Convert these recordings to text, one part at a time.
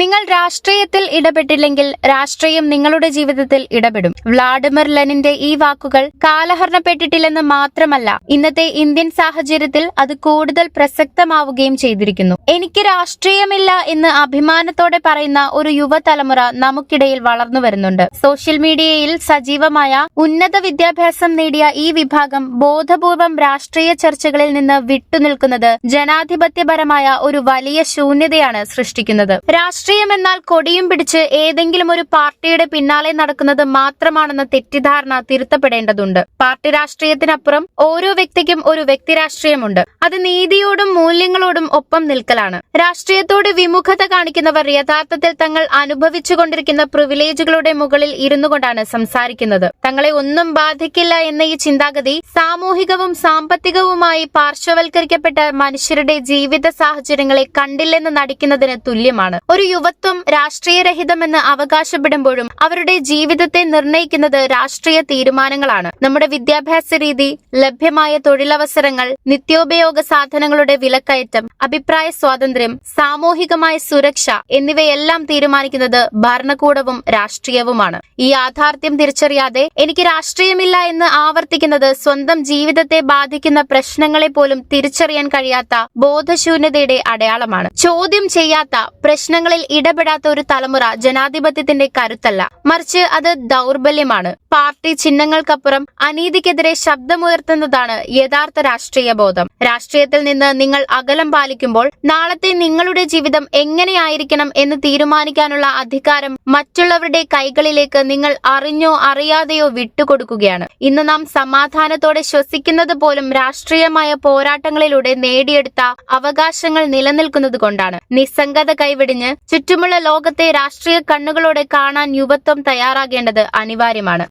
നിങ്ങൾ രാഷ്ട്രീയത്തിൽ ഇടപെട്ടില്ലെങ്കിൽ രാഷ്ട്രീയം നിങ്ങളുടെ ജീവിതത്തിൽ ഇടപെടും. വ്ളാഡിമിർ ലെനിന്റെ ഈ വാക്കുകൾ കാലഹരണപ്പെട്ടിട്ടില്ലെന്ന് മാത്രമല്ല, ഇന്നത്തെ ഇന്ത്യൻ സാഹചര്യത്തിൽ അത് കൂടുതൽ പ്രസക്തമാവുകയും ചെയ്തിരിക്കുന്നു. എനിക്ക് രാഷ്ട്രീയമില്ല എന്ന് അഭിമാനത്തോടെ പറയുന്ന ഒരു യുവതലമുറ നമുക്കിടയിൽ വളർന്നു വരുന്നുണ്ട്. സോഷ്യൽ മീഡിയയിൽ സജീവമായ ഉന്നത വിദ്യാഭ്യാസം നേടിയ ഈ വിഭാഗം ബോധപൂർവം രാഷ്ട്രീയ ചർച്ചകളിൽ നിന്ന് വിട്ടുനിൽക്കുന്നത് ജനാധിപത്യപരമായ ഒരു വലിയ ശൂന്യതയാണ് സൃഷ്ടിക്കുന്നത്. രാഷ്ട്രീയം എന്നാൽ കൊടിയും പിടിച്ച് ഏതെങ്കിലും ഒരു പാർട്ടിയുടെ പിന്നാലെ നടക്കുന്നത് മാത്രമാണെന്ന തെറ്റിദ്ധാരണ തിരുത്തപ്പെടേണ്ടതുണ്ട്. പാർട്ടി രാഷ്ട്രീയത്തിനപ്പുറം ഓരോ വ്യക്തിക്കും ഒരു വ്യക്തി രാഷ്ട്രീയമുണ്ട്. അത് നീതിയോടും മൂല്യങ്ങളോടും ഒപ്പം നിൽക്കലാണ്. രാഷ്ട്രീയത്തോട് വിമുഖത കാണിക്കുന്നവർ യഥാർത്ഥത്തിൽ തങ്ങൾ അനുഭവിച്ചുകൊണ്ടിരിക്കുന്ന പ്രിവിലേജുകളുടെ മുകളിൽ ഇരുന്നു കൊണ്ടാണ് സംസാരിക്കുന്നത്. തങ്ങളെ ഒന്നും ബാധിക്കില്ല എന്ന ഈ ചിന്താഗതി സാമൂഹികവും സാമ്പത്തികവുമായി പാർശ്വവൽക്കരിക്കപ്പെട്ട മനുഷ്യരുടെ ജീവിത സാഹചര്യങ്ങളെ കണ്ടില്ലെന്ന് നടിക്കുന്നതിന് തുല്യമാണ്. ഒരു യുവത്വം രാഷ്ട്രീയരഹിതമെന്ന് അവകാശപ്പെടുമ്പോഴും അവരുടെ ജീവിതത്തെ നിർണ്ണയിക്കുന്നത് രാഷ്ട്രീയ തീരുമാനങ്ങളാണ്. നമ്മുടെ വിദ്യാഭ്യാസ രീതി, ലഭ്യമായ തൊഴിലവസരങ്ങൾ, നിത്യോപയോഗ സാധനങ്ങളുടെ വിലക്കയറ്റം, അഭിപ്രായ സ്വാതന്ത്ര്യം, സാമൂഹികമായ സുരക്ഷ എന്നിവയെല്ലാം തീരുമാനിക്കുന്നത് ഭരണകൂടവും രാഷ്ട്രീയവുമാണ്. ഈ യാഥാർത്ഥ്യം തിരിച്ചറിയാതെ എനിക്ക് രാഷ്ട്രീയമില്ല എന്ന് ആവർത്തിക്കുന്നത് സ്വന്തം ജീവിതത്തെ ബാധിക്കുന്ന പ്രശ്നങ്ങളെ പോലും തിരിച്ചറിയാൻ കഴിയാത്ത ബോധശൂന്യതയുടെ അടയാളമാണ്. ചോദ്യം ചെയ്യാത്ത, പ്രശ്നങ്ങളിൽ ഇടപെടാത്ത ഒരു തലമുറ ജനാധിപത്യത്തിന്റെ കരുത്തല്ല, മറിച്ച് അത് ദൗർബല്യമാണ്. പാർട്ടി ചിഹ്നങ്ങൾക്കപ്പുറം അനീതിക്കെതിരെ ശബ്ദമുയർത്തുന്നതാണ് യഥാർത്ഥ രാഷ്ട്രീയ ബോധം. രാഷ്ട്രീയത്തിൽ നിന്ന് നിങ്ങൾ അകലം പാലിക്കുമ്പോൾ നാളത്തെ നിങ്ങളുടെ ജീവിതം എങ്ങനെയായിരിക്കണം എന്ന് തീരുമാനിക്കാനുള്ള അധികാരം മറ്റുള്ളവരുടെ കൈകളിലേക്ക് നിങ്ങൾ അറിഞ്ഞോ അറിയാതെയോ വിട്ടുകൊടുക്കുകയാണ്. ഇന്ന് നാം സമാധാനത്തോടെ ശ്വസിക്കുന്നത് പോലും രാഷ്ട്രീയമായ പോരാട്ടങ്ങളിലൂടെ നേടിയെടുത്ത അവകാശങ്ങൾ നിലനിൽക്കുന്നത് കൊണ്ടാണ്. നിസ്സംഗത കൈവെടിഞ്ഞ് ചുറ്റുമുള്ള ലോകത്തെ രാഷ്ട്രീയ കണ്ണുകളോടെ കാണാൻ യുവത്വം തയ്യാറാകേണ്ടത് അനിവാര്യമാണ്.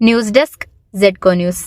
News desk, ZEDCO news.